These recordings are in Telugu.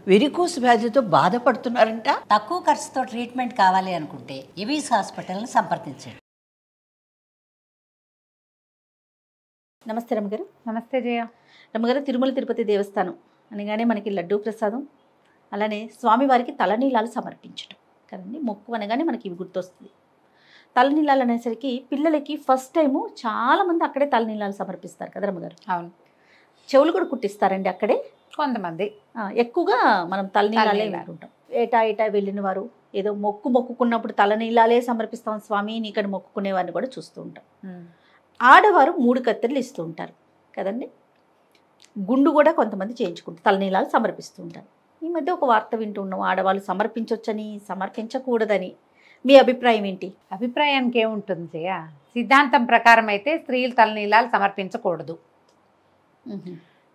వెరికోస్ వ్యాధితో బాధపడుతున్నారంట. తక్కువ ఖర్చుతో ట్రీట్మెంట్ కావాలి అనుకుంటే ఎవిస్ హాస్పిటల్ని సంప్రదించండి. నమస్తే రమ్మగారు. నమస్తే జయ. రమ్మగారు, తిరుమల తిరుపతి దేవస్థానం అనగానే మనకి లడ్డూ ప్రసాదం, అలానే స్వామివారికి తలనీలాలు సమర్పించడం కదండి. మొక్కు అనగానే మనకి ఇవి గుర్తొస్తుంది. తలనీలాలు అనేసరికి పిల్లలకి ఫస్ట్ టైము చాలామంది అక్కడే తలనీలాలు సమర్పిస్తారు కదా రమ్మగారు. అవును, చెవులు కూడా కుట్టిస్తారండి అక్కడే కొంతమంది. ఎక్కువగా మనం తలనీలాలే వింటుంటాం. ఏటా వెళ్ళిన వారు ఏదో మొక్కుకున్నప్పుడు తలనీలాలే సమర్పిస్తాం స్వామి నీకని మొక్కుకునే వారిని కూడా చూస్తూ ఉంటాం. ఆడవారు 3 కత్తెరలు ఇస్తూ ఉంటారు కదండి. గుండు కూడా కొంతమంది చేయించుకుంటారు, తలనీలాలు సమర్పిస్తూ ఉంటారు. ఈ మధ్య ఒక వార్త వింటూ ఉన్నాం, ఆడవాళ్ళు సమర్పించవచ్చని సమర్పించకూడదని. మీ అభిప్రాయం ఏంటి? అభిప్రాయానికి ఏముంటుంది జయ? సిద్ధాంతం ప్రకారం అయితే స్త్రీలు తలనీలాలు సమర్పించకూడదు.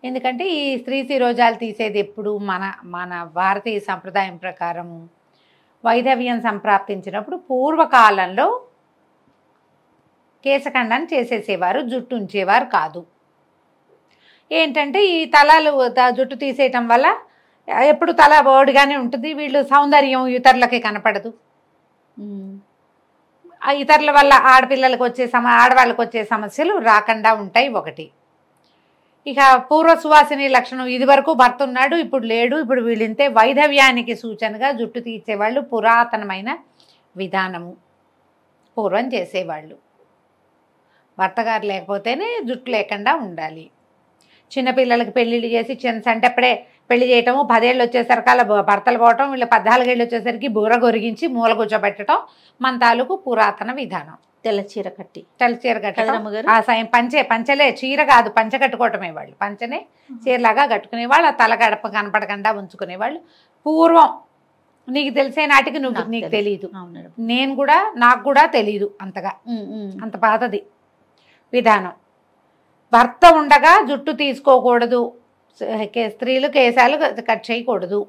ఎందుకంటే ఈ స్త్రీ శిరోజాలు తీసేది ఎప్పుడు మన భారతీయ సంప్రదాయం ప్రకారము వైధవ్యం సంప్రాప్తించినప్పుడు పూర్వకాలంలో కేశఖండన చేసేసేవారు, జుట్టు ఉంచేవారు కాదు. ఏంటంటే ఈ జుట్టు తీసేయటం వల్ల ఎప్పుడు తల బోడిగానే ఉంటుంది, వీళ్ళు సౌందర్యం ఇతరులకి కనపడదు. ఇతరుల వల్ల ఆడపిల్లలకు ఆడవాళ్ళకి వచ్చే సమస్యలు రాకుండా ఉంటాయి ఒకటి. ఇక పూర్వ సువాసిని లక్షణం, ఇది వరకు భర్త ఉన్నాడు ఇప్పుడు లేడు, ఇప్పుడు వీళ్ళింతే వైధవ్యానికి సూచనగా జుట్టు తీసేవాళ్ళు పురాతనమైన విధానము. పూర్వం చేసేవాళ్ళు భర్తగారు లేకపోతేనే జుట్టు లేకుండా ఉండాలి. చిన్నపిల్లలకి పెళ్ళిళ్ళు చేసి అప్పుడే పెళ్లి చేయటము, 10 ఏళ్ళు వచ్చేసరికి అలా భర్తలు పోవటం, వీళ్ళు 14 ఏళ్ళు వచ్చేసరికి బూర గొరిగించి మూల కూర్చోబెట్టడం మన తాలూకు పురాతన విధానం. తెల్ల చీర కట్టి కట్టడం, ఆ సాయం పంచలే, చీర కాదు, పంచ కట్టుకోవటమే. వాళ్ళు పంచనే చీరలాగా కట్టుకునేవాళ్ళు, ఆ తల గడప కనపడకుండా ఉంచుకునేవాళ్ళు పూర్వం. నీకు తెలిసే నాటికి నీకు తెలియదు, నాకు కూడా తెలియదు అంతగా, అంత పాతది విధానం. భర్త ఉండగా జుట్టు తీసుకోకూడదు, స్త్రీలు కేశాలు కట్ చేయకూడదు,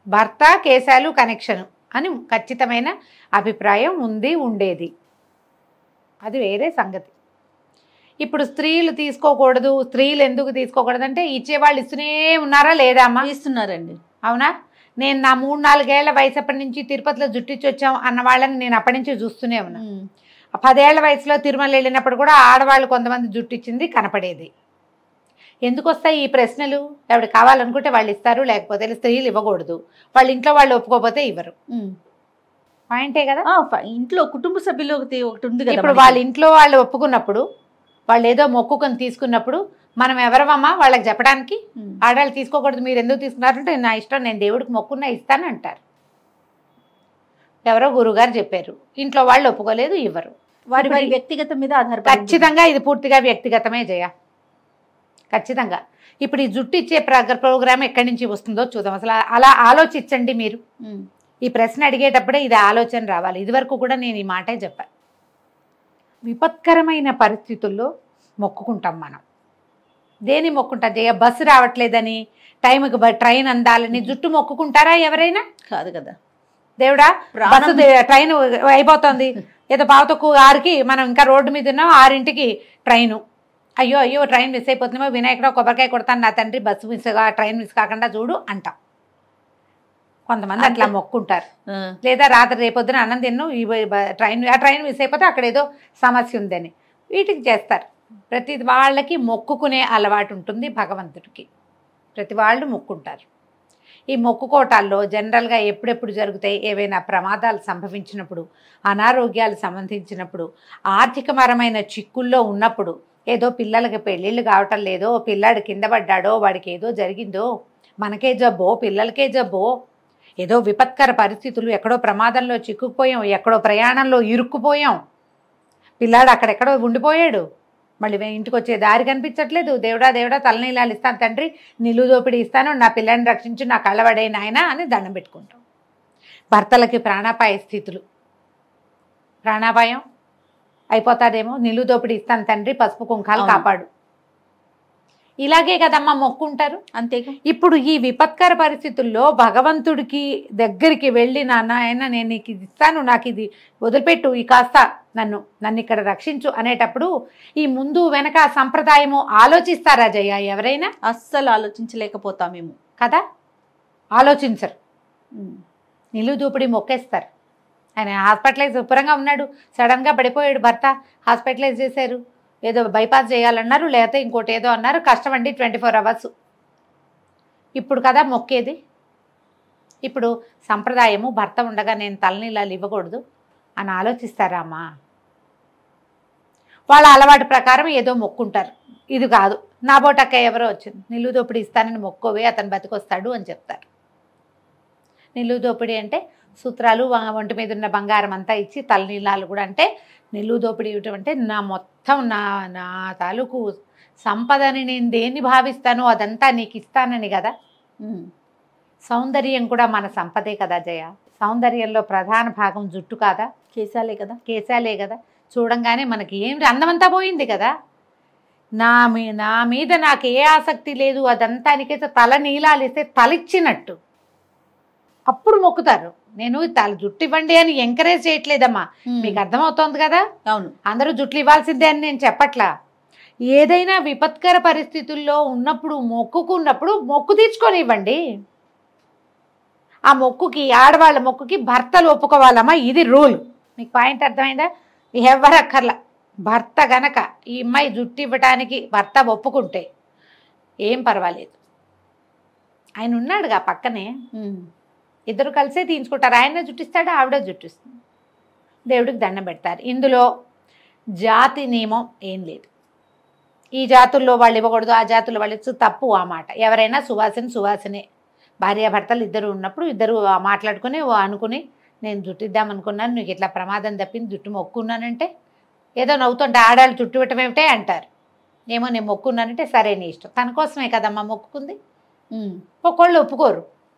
భర్త కేశాలు కనెక్షను అని ఖచ్చితమైన అభిప్రాయం ఉండేది. అది వేరే సంగతి. ఇప్పుడు స్త్రీలు తీసుకోకూడదు, స్త్రీలు ఎందుకు తీసుకోకూడదు అంటే ఇచ్చేవాళ్ళు ఇస్తూనే ఉన్నారా లేదా అమ్మా? ఇస్తున్నారండి. అవునా? నేను నా 3-4 ఏళ్ల వయసు అప్పటి నుంచి తిరుపతిలో జుట్టిచ్చి వచ్చాం అన్న వాళ్ళని నేను అప్పటి నుంచి చూస్తూనే ఉన్నా. 10 ఏళ్ల వయసులో తిరుమల వెళ్ళినప్పుడు కూడా ఆడవాళ్ళు కొంతమంది జుట్టిచ్చింది కనపడేది. ఎందుకు వస్తాయి ఈ ప్రశ్నలు? ఎవరు కావాలనుకుంటే వాళ్ళు ఇస్తారు, లేకపోతే స్త్రీలు ఇవ్వకూడదు, వాళ్ళ ఇంట్లో వాళ్ళు ఒప్పుకోకపోతే ఇవ్వరు. పాయింటే కదా. ఇంట్లో కుటుంబ సభ్యులు ఒకటి ఉంది కదా. ఇప్పుడు వాళ్ళ ఇంట్లో వాళ్ళు ఒప్పుకున్నప్పుడు, వాళ్ళు ఏదో మొక్కుకొని తీసుకున్నప్పుడు మనం ఎవరమమ్మా వాళ్ళకి చెప్పడానికి? ఆడవాళ్ళు తీసుకోకూడదు, మీరు ఎందుకు తీసుకున్నారంటే నా ఇష్టం, నేను దేవుడికి మొక్కున్నా ఇస్తాను అంటారు. ఎవరో గురుగారు చెప్పారు, ఇంట్లో వాళ్ళు ఒప్పుకోలేదు, ఇవ్వరు. వారి వ్యక్తిగతం మీద ఆధారపడి. ఖచ్చితంగా ఇది పూర్తిగా వ్యక్తిగతమే జయ, ఖచ్చితంగా. ఇప్పుడు ఈ జుట్టు ఇచ్చే ప్రోగ్రామ్ ఎక్కడి నుంచి వస్తుందో చూద్దాం. అసలు అలా ఆలోచించండి మీరు. ఈ ప్రశ్న అడిగేటప్పుడే ఇది ఆలోచన రావాలి. ఇదివరకు కూడా నేను ఈ మాటే చెప్పాను. విపత్కరమైన పరిస్థితుల్లో మొక్కుకుంటాం మనం. దేని మొక్కుంటాం జయ? బస్సు రావట్లేదని, టైంకి ట్రైన్ అందాలని జుట్టు మొక్కుకుంటారా ఎవరైనా? కాదు కదా. దేవుడా బస్సు ట్రైన్ అయిపోతుంది, ఏదో 5:06కి మనం ఇంకా రోడ్డు మీద ఉన్నాం, 6ంటికి ట్రైను, అయ్యో ట్రైన్ మిస్ అయిపోతుందేమో, వినాయకుడు కొబ్బరికాయ కొడతాను నా తండ్రి, బస్సు ట్రైన్ మిస్ కాకుండా చూడు అంటాం. కొంతమంది అట్లా మొక్కుంటారు. లేదా రాత్రి రేపొద్దున అన్నం తిన్ను, ఆ ట్రైన్ మిస్ అయిపోతే అక్కడ ఏదో సమస్య ఉందని వీటికి చేస్తారు. ప్రతి వాళ్ళకి మొక్కుకునే అలవాటు ఉంటుంది భగవంతుడికి. ప్రతి వాళ్ళు మొక్కుంటారు. ఈ మొక్కుకోటాల్లో జనరల్గా ఎప్పుడెప్పుడు జరుగుతాయి? ఏవైనా ప్రమాదాలు సంభవించినప్పుడు, అనారోగ్యాలు సంబంధించినప్పుడు, ఆర్థికపరమైన చిక్కుల్లో ఉన్నప్పుడు, ఏదో పిల్లలకి పెళ్ళిళ్ళు కావటం లేదో, పిల్లాడు కింద పడ్డాడో, వాడికి ఏదో జరిగిందో, మనకే జబ్బో పిల్లలకే జబ్బో, ఏదో విపత్కర పరిస్థితులు, ఎక్కడో ప్రమాదంలో చిక్కుకుపోయాం, ఎక్కడో ప్రయాణంలో ఇరుక్కుపోయాం, పిల్లాడు అక్కడెక్కడో ఉండిపోయాడు, మళ్ళీ ఇంటికి వచ్చే దారి కనిపించట్లేదు, దేవుడా తలనీలాలు ఇస్తాను తండ్రి, నిలువు దోపిడీ ఇస్తాను, నా పిల్లని రక్షించు, నా కళ్ళబడే నాయన అని దండం పెట్టుకుంటాం. భర్తలకి ప్రాణాపాయ స్థితులు, ప్రాణాపాయం అయిపోతాదేమో, నిలువు దోపిడీ ఇస్తాను తండ్రి, పసుపు కుంకాలు కాపాడు, ఇలాగే కదమ్మా మొక్కుంటారు. అంతేగా. ఇప్పుడు ఈ విపత్కర పరిస్థితుల్లో భగవంతుడికి దగ్గరికి వెళ్ళి నాయన నేను నీకు ఇది ఇస్తాను, నాకు ఇది వదిలిపెట్టు, ఈ కాస్త నన్ను ఇక్కడ రక్షించు అనేటప్పుడు ఈ ముందు వెనక సంప్రదాయము ఆలోచిస్తారా జయ ఎవరైనా? అస్సలు ఆలోచించలేకపోతామేమో కదా. ఆలోచించరు. నిలువు దోపిడీ మొక్కేస్తారు. ఆయన హాస్పిటలైజ్ శుభ్రంగా ఉన్నాడు, సడన్గా పడిపోయాడు భర్త, హాస్పిటలైజ్ చేశారు, ఏదో బైపాస్ చేయాలన్నారు, లేకపోతే ఇంకోటి ఏదో అన్నారు, కష్టమండి 24 hours. ఇప్పుడు కదా మొక్కేది. ఇప్పుడు సంప్రదాయము భర్త ఉండగా నేను తలనీలాలు ఇవ్వకూడదు అని ఆలోచిస్తారా అమ్మా? వాళ్ళ అలవాటు ప్రకారం ఏదో మొక్కుంటారు. ఇది కాదు, నా బోటక్క ఎవరో వచ్చింది, నిలువు దోపిడీ ఇస్తానని మొక్కోవే, అతను బతికొస్తాడు అని చెప్తారు. నిలువు దోపిడీ అంటే సూత్రాలు, ఒంటి మీద ఉన్న బంగారం అంతా ఇచ్చి తలనీలాలు కూడా. అంటే నిలువు దోపిడీ ఇవ్వటం అంటే నా మొత్తం నా తాలూకు సంపదని నేను దేన్ని భావిస్తానో అదంతా నీకు ఇస్తానని కదా. సౌందర్యం కూడా మన సంపదే కదా జయ. సౌందర్యంలో ప్రధాన భాగం జుట్టు కాదా? కేశాలే కదా. కేశాలే కదా. చూడంగానే మనకి ఏం అందమంతా పోయింది కదా. నా మీద నాకు ఏ ఆసక్తి లేదు, అదంతా నీకైతే తల నీలాలు ఇస్తే తలిచ్చినట్టు అప్పుడు మొక్కుతారు. నేను జుట్టు ఇవ్వండి అని ఎంకరేజ్ చేయట్లేదమ్మా, మీకు అర్థమవుతోంది కదా. అవును, అందరూ జుట్లు ఇవ్వాల్సిందే అని నేను చెప్పట్లా. ఏదైనా విపత్కర పరిస్థితుల్లో ఉన్నప్పుడు మొక్కుకున్నప్పుడు మొక్కు తీర్చుకొని ఇవ్వండి. ఆ మొక్కుకి, ఆడవాళ్ళ మొక్కుకి భర్తలు ఒప్పుకోవాలమ్మా, ఇది రూల్. మీకు పాయింట్ అర్థమైందా? ఎవరు అక్కర్లా. భర్త గనక ఈ అమ్మాయి జుట్టు ఇవ్వటానికి భర్త ఒప్పుకుంటే ఏం పర్వాలేదు. ఆయన ఉన్నాడుగా పక్కనే, ఇద్దరు కలిసే తీయించుకుంటారు. ఆయన జుట్టిస్తాడు, ఆవిడ జుట్టిస్తుంది, దేవుడికి దండం పెడతారు. ఇందులో జాతి నియమం ఏం లేదు. ఈ జాతుల్లో వాళ్ళు ఇవ్వకూడదు, ఆ జాతుల్లో వాళ్ళు తప్పు ఆ మాట. ఎవరైనా సువాసనే. భార్యాభర్తలు ఇద్దరు ఉన్నప్పుడు ఇద్దరు మాట్లాడుకుని అనుకుని నేను జుట్టు ఇద్దామనుకున్నాను, నీకు ఇట్లా ప్రమాదం తప్పింది, జుట్టు మొక్కున్నానంటే ఏదో నవ్వుతుంటే ఆడాళ్ళు జుట్టు ఇవ్వటం ఏమిటే అంటారు. ఏమో నేను మొక్కున్నానంటే సరే నీ ఇష్టం, తన కోసమే కదమ్మా మొక్కుకుంది. ఒక్కోళ్ళు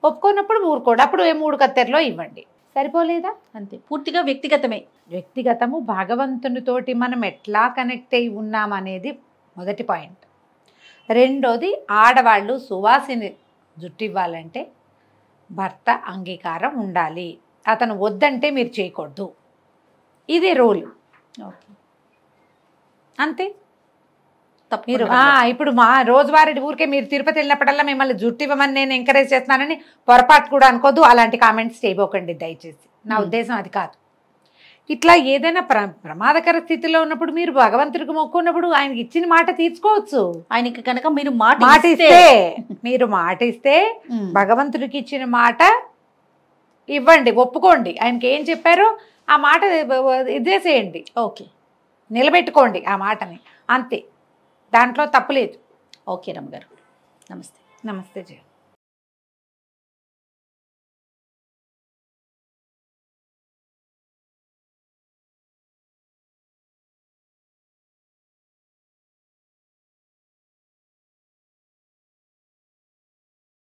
ఒప్పుకున్నప్పుడు ఊరుకోడు, అప్పుడు 3 కత్తెరలో ఇవ్వండి, సరిపోలేదా? అంతే. పూర్తిగా వ్యక్తిగతమే. వ్యక్తిగతము. భగవంతునితోటి మనం ఎట్లా కనెక్ట్ అయి ఉన్నామనేది మొదటి పాయింట్. రెండోది, ఆడవాళ్ళు సువాసిని జుట్టు ఇవ్వాలంటే భర్త అంగీకారం ఉండాలి. అతను వద్దంటే మీరు చేయకూడదు, ఇది రూల్. అంతే. మీరు ఇప్పుడు మా రోజువారీ ఊరికే మీరు తిరుపతి వెళ్ళినప్పుడల్లా మిమ్మల్ని జుట్టు ఇవ్వమని నేను ఎంకరేజ్ చేస్తున్నానని పొరపాటు కూడా అనుకోద్దు. అలాంటి కామెంట్స్ చేయబోకండి దయచేసి, నా ఉద్దేశం అది కాదు. ఇట్లా ఏదైనా ప్రమాదకర స్థితిలో ఉన్నప్పుడు మీరు భగవంతుడికి మొక్కున్నప్పుడు ఆయనకి ఇచ్చిన మాట తీర్చుకోవచ్చు. ఆయనకి కనుక మీరు మీరు మాట ఇస్తే భగవంతుడికి ఇచ్చిన మాట ఇవ్వండి, ఒప్పుకోండి. ఆయనకి ఏం చెప్పారో ఆ మాట ఇదేసేయండి. ఓకే, నిలబెట్టుకోండి ఆ మాటని, అంతే. దాంట్లో తప్పులేదు. ఓకే రమ్మ గారు, నమస్తే. నమస్తే జయ.